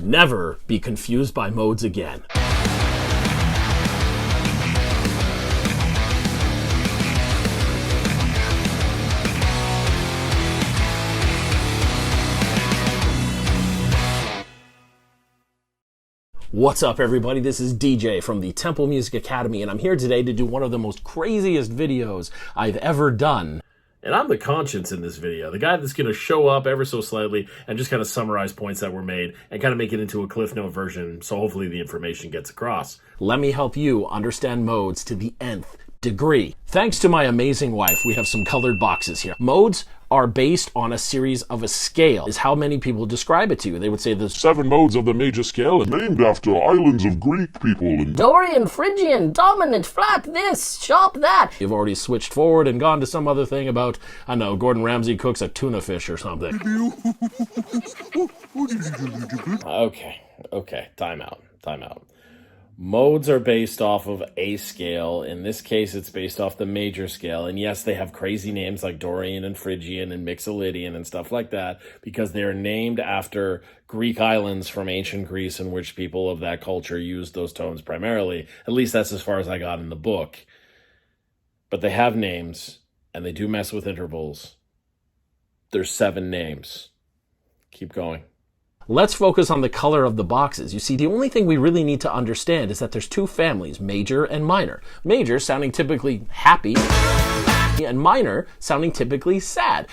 Never be confused by modes again. What's up, everybody? This is DJ from the Temple Music Academy, and I'm here today to do one of the most craziest videos I've ever done. And I'm the conscience in this video, the guy that's going to show up ever so slightly and just kind of summarize points that were made and kind of make it into a Cliff Note version so hopefully the information gets across. Let me help you understand modes to the nth degree. Thanks to my amazing wife, we have some colored boxes here. Modes are based on a series of a scale, is how many people describe it to you. They would say there's 7 modes of the major scale, named after islands of Greek people. And Dorian, Phrygian, dominant, flat this, sharp that. You've already switched forward and gone to some other thing about, I don't know, Gordon Ramsay cooks a tuna fish or something. Okay, time out. Modes are based off of a scale. In this case, it's based off the major scale. And yes, they have crazy names like Dorian and Phrygian and Mixolydian and stuff like that because they're named after Greek islands from ancient Greece in which people of that culture used those tones primarily. At least that's as far as I got in the book. But they have names, and they do mess with intervals. There's 7 names. Keep going. Let's focus on the color of the boxes. You see, the only thing we really need to understand is that there's 2 families, major and minor. Major sounding typically happy, and minor sounding typically sad.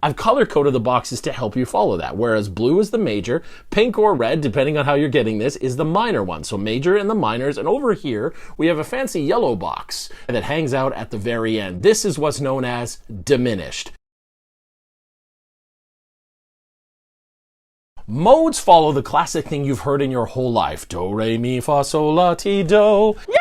I've color-coded the boxes to help you follow that, whereas blue is the major, pink or red, depending on how you're getting this, is the minor one. So major and the minors, and over here, we have a fancy yellow box that hangs out at the very end. This is what's known as diminished. Modes follow the classic thing you've heard in your whole life. Do, re, mi, fa, sol, la, ti, do. Yeah!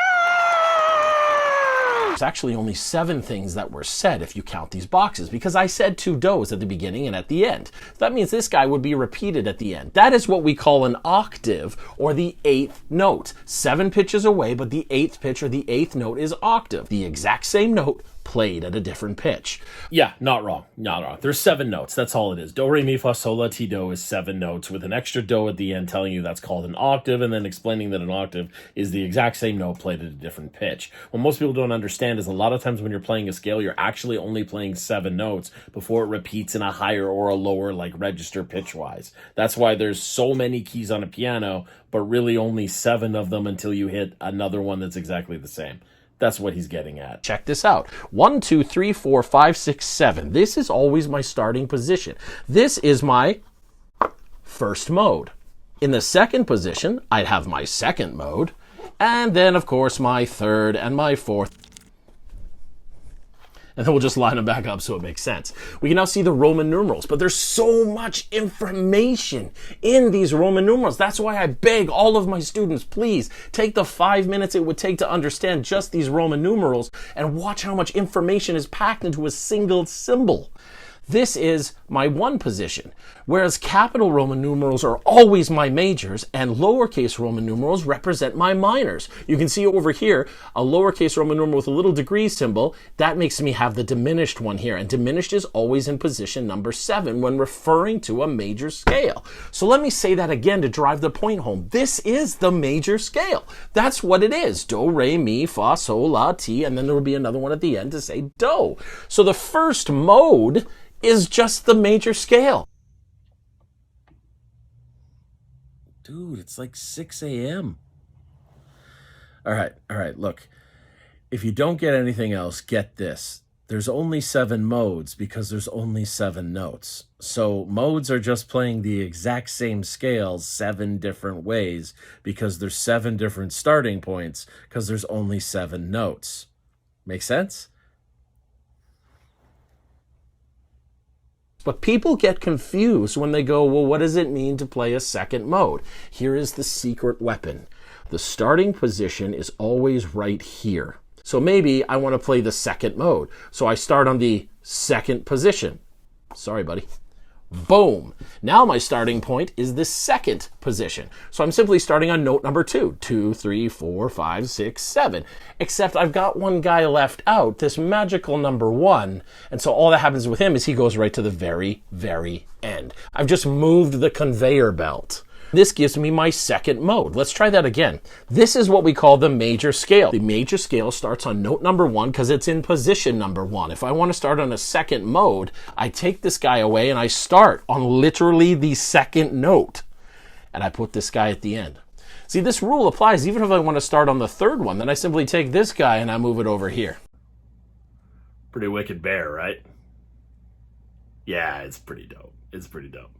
There's actually only 7 things that were said if you count these boxes, because I said 2 do's at the beginning and at the end. That means this guy would be repeated at the end. That is what we call an octave, or the 8th note. 7 pitches away, but the 8th pitch or the 8th note is octave. The exact same note played at a different pitch. Yeah, not wrong. There's 7 notes. That's all it is. Do, re, mi, fa, sol, la, ti, do is 7 notes with an extra do at the end telling you that's called an octave and then explaining that an octave is the exact same note played at a different pitch. What most people don't understand is a lot of times when you're playing a scale, you're actually only playing 7 notes before it repeats in a higher or a lower, like register pitch-wise. That's why there's so many keys on a piano, but really only 7 of them until you hit another one that's exactly the same. That's what he's getting at. Check this out. 1, 2, 3, 4, 5, 6, 7. This is always my starting position. This is my first mode. In the second position, I'd have my second mode. And then, of course, my third and my fourth. And then we'll just line them back up so it makes sense. We can now see the Roman numerals, but there's so much information in these Roman numerals. That's why I beg all of my students, please take the 5 minutes it would take to understand just these Roman numerals and watch how much information is packed into a single symbol. This is my 1 position, whereas capital Roman numerals are always my majors and lowercase Roman numerals represent my minors. You can see over here a lowercase Roman numeral with a little degree symbol. That makes me have the diminished one here, and diminished is always in position number 7 when referring to a major scale. So let me say that again to drive the point home. This is the major scale. That's what it is. Do, re, mi, fa, sol, la, ti, and then there will be another one at the end to say do. So the first mode is just the major scale. Dude, it's like 6 a.m. All right, look. If you don't get anything else, get this. There's only 7 modes because there's only 7 notes. So modes are just playing the exact same scale 7 different ways because there's 7 different starting points because there's only 7 notes. Make sense? But people get confused when they go, well, what does it mean to play a second mode? Here is the secret weapon. The starting position is always right here. So maybe I want to play the second mode. So I start on the second position. Sorry, buddy. Boom. Now my starting point is the second position. So I'm simply starting on note number 2. 2, 3, 4, 5, 6, 7. Except I've got one guy left out, this magical number 1. And so all that happens with him is he goes right to the very, very end. I've just moved the conveyor belt. This gives me my second mode. Let's try that again. This is what we call the major scale. The major scale starts on note number 1 because it's in position number 1. If I want to start on a second mode, I take this guy away and I start on literally the second note. And I put this guy at the end. See, this rule applies even if I want to start on the third one. Then I simply take this guy and I move it over here. Pretty wicked bear, right? Yeah, it's pretty dope. It's pretty dope.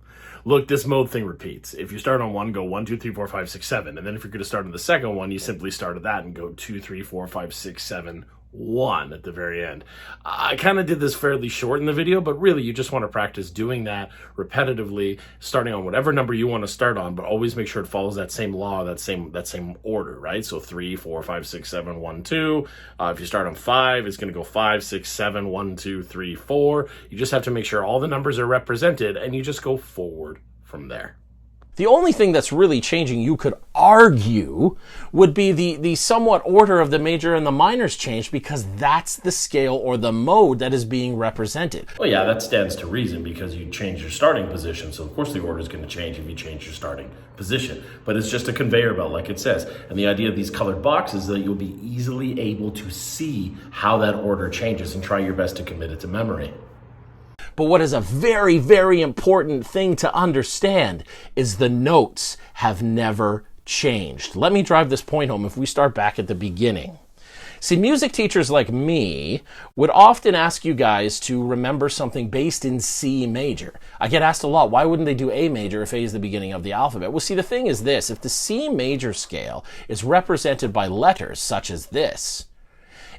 Look, this mode thing repeats. If you start on 1, go 1, 2, 3, 4, 5, 6, 7. And then if you're going to start on the second one, you simply start at that and go 2, 3, 4, 5, 6, 7, 1 at the very end. I kind of did this fairly short in the video, but really you just want to practice doing that repetitively, starting on whatever number you want to start on, but always make sure it follows that same law, that same order, right? So 3, 4, 5, 6, 7, 1, 2. If you start on 5, it's going to go 5, 6, 7, 1, 2, 3, 4. You just have to make sure all the numbers are represented, and you just go forward from there. The only thing that's really changing, you could argue, would be the somewhat order of the major and the minors changed because that's the scale or the mode that is being represented. Well, yeah, that stands to reason because you change your starting position. So, of course, the order is going to change if you change your starting position. But it's just a conveyor belt, like it says. And the idea of these colored boxes is that you'll be easily able to see how that order changes and try your best to commit it to memory. But what is a very, very important thing to understand is the notes have never changed. Let me drive this point home if we start back at the beginning. See, music teachers like me would often ask you guys to remember something based in C major. I get asked a lot, why wouldn't they do A major if A is the beginning of the alphabet? Well, see, the thing is this, if the C major scale is represented by letters such as this,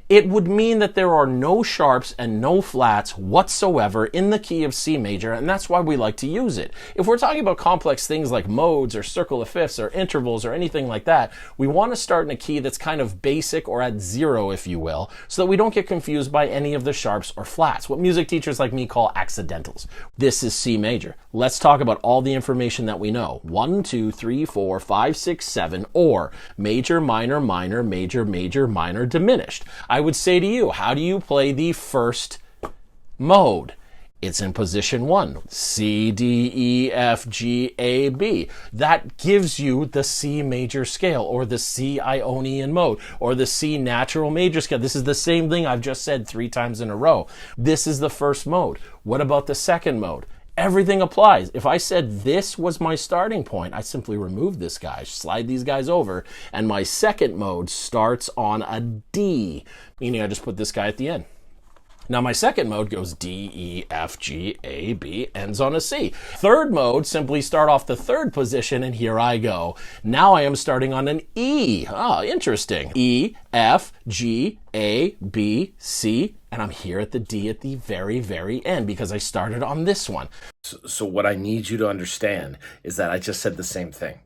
it would mean that there are no sharps and no flats whatsoever in the key of C major, and that's why we like to use it. If we're talking about complex things like modes or circle of fifths or intervals or anything like that, we want to start in a key that's kind of basic or at 0, if you will, so that we don't get confused by any of the sharps or flats, what music teachers like me call accidentals. This is C major. Let's talk about all the information that we know. 1, 2, 3, 4, 5, 6, 7, or major, minor, minor, major, major, minor, diminished. I would say to you, how do you play the first mode? It's in position 1. C, D, E, F, G, A, B. That gives you the C major scale, or the C Ionian mode, or the C natural major scale. This is the same thing I've just said 3 times in a row. This is the first mode. What about the second mode? Everything applies. If I said this was my starting point, I simply remove this guy, slide these guys over, and my second mode starts on a D, meaning I just put this guy at the end. Now my second mode goes D, E, F, G, A, B, ends on a C. Third mode, simply start off the third position, and here I go. Now I am starting on an E. Oh, interesting. E, F, G, A, B, C, and I'm here at the D at the very, very end because I started on this one. So what I need you to understand is that I just said the same thing.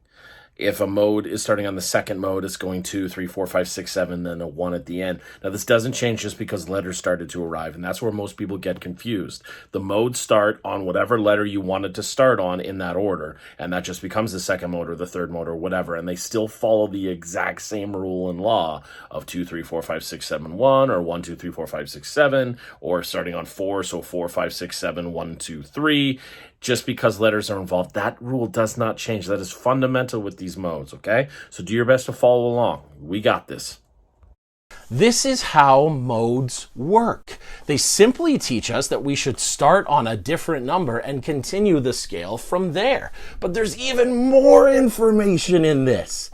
If a mode is starting on the second mode, it's going 2, 3, 4, 5, 6, 7, then a 1 at the end. Now, this doesn't change just because letters started to arrive, and that's where most people get confused. The modes start on whatever letter you wanted to start on in that order, and that just becomes the second mode or the third mode or whatever, and they still follow the exact same rule and law of 2, 3, 4, 5, 6, 7, 1, or 1, 2, 3, 4, 5, 6, 7, or starting on 4, so 4, 5, 6, 7, 1, 2, 3. Just because letters are involved, that rule does not change. That is fundamental with these modes, okay? So do your best to follow along. We got this. This is how modes work. They simply teach us that we should start on a different number and continue the scale from there. But there's even more information in this.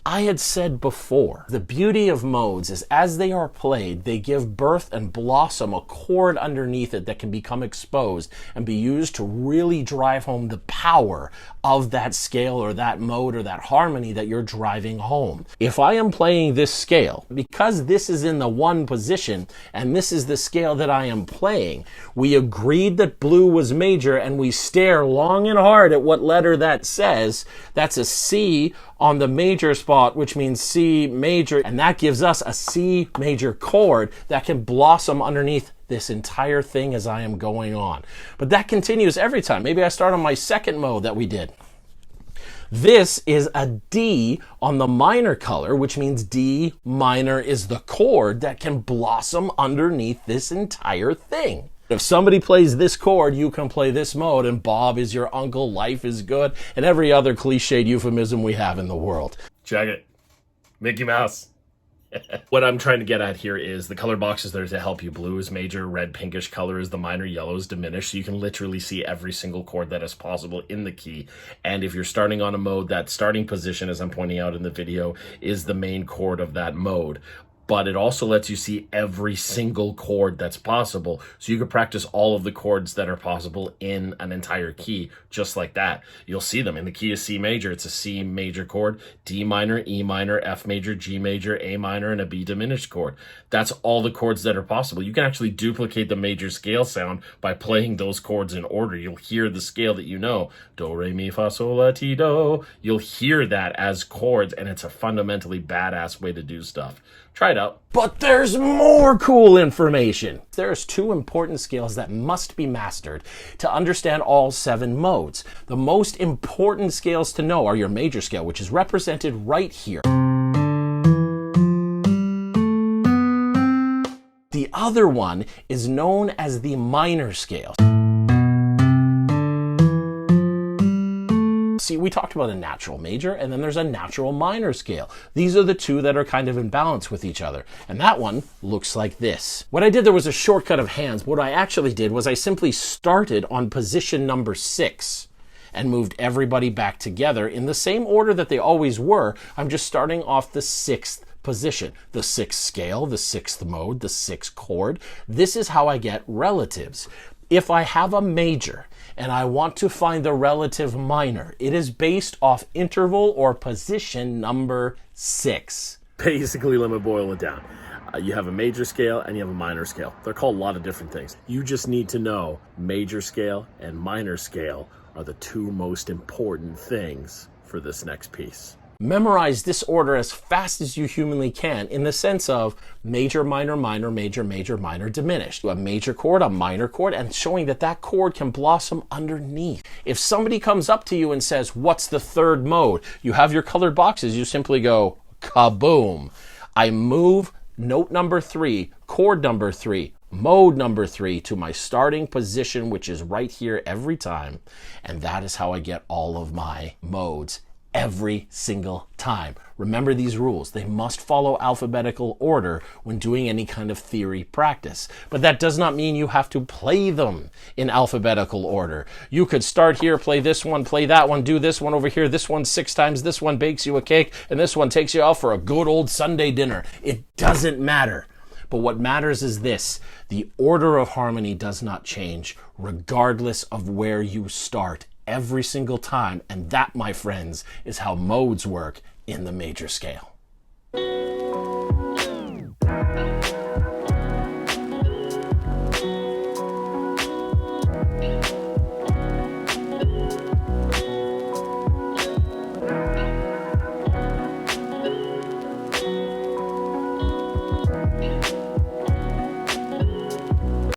I had said before, the beauty of modes is as they are played, they give birth and blossom a chord underneath it that can become exposed and be used to really drive home the power of that scale or that mode or that harmony that you're driving home. If I am playing this scale, because this is in the 1 position and this is the scale that I am playing, we agreed that blue was major and we stare long and hard at what letter that says. That's a C on the major spot, which means C major, and that gives us a C major chord that can blossom underneath this entire thing as I am going on. But that continues every time. Maybe I start on my second mode that we did. This is a D on the minor color, which means D minor is the chord that can blossom underneath this entire thing. If somebody plays this chord, you can play this mode, and Bob is your uncle, life is good, and every other cliched euphemism we have in the world. Check it. Mickey Mouse. What I'm trying to get at here is the color boxes there to help you. Blue is major, red pinkish color is the minor, yellow is diminished. So you can literally see every single chord that is possible in the key. And if you're starting on a mode, that starting position, as I'm pointing out in the video, is the main chord of that mode. But it also lets you see every single chord that's possible. So you can practice all of the chords that are possible in an entire key, just like that. You'll see them in the key of C major. It's a C major chord, D minor, E minor, F major, G major, A minor, and a B diminished chord. That's all the chords that are possible. You can actually duplicate the major scale sound by playing those chords in order. You'll hear the scale that you know. Do, re, mi, fa, sol, la, ti, do. You'll hear that as chords, and it's a fundamentally badass way to do stuff. Try it out. But there's more cool information. There's 2 important scales that must be mastered to understand all 7 modes. The most important scales to know are your major scale, which is represented right here. The other one is known as the minor scale. See, we talked about a natural major, and then there's a natural minor scale. These are the 2 that are kind of in balance with each other. And that one looks like this. What I did there was a shortcut of hands. What I actually did was I simply started on position number 6 and moved everybody back together in the same order that they always were. I'm just starting off the 6th position, the 6th scale, the 6th mode, the 6th chord. This is how I get relatives. If I have a major and I want to find the relative minor, it is based off interval or position number 6. Basically, let me boil it down. You have a major scale and you have a minor scale. They're called a lot of different things. You just need to know major scale and minor scale are the 2 most important things for this next piece. Memorize this order as fast as you humanly can in the sense of major, minor, minor, major, major, minor, diminished. A major chord, a minor chord, and showing that that chord can blossom underneath. If somebody comes up to you and says, what's the 3rd mode? You have your colored boxes. You simply go, kaboom. I move note number 3, chord number 3, mode number 3 to my starting position, which is right here every time. And that is how I get all of my modes every single time. Remember these rules. They must follow alphabetical order when doing any kind of theory practice. But that does not mean you have to play them in alphabetical order. You could start here, play this one, play that one, do this one over here, this one 6 times, this one bakes you a cake, and this one takes you out for a good old Sunday dinner. It doesn't matter. But what matters is this: the order of harmony does not change regardless of where you start every single time. And that, my friends, is how modes work in the major scale.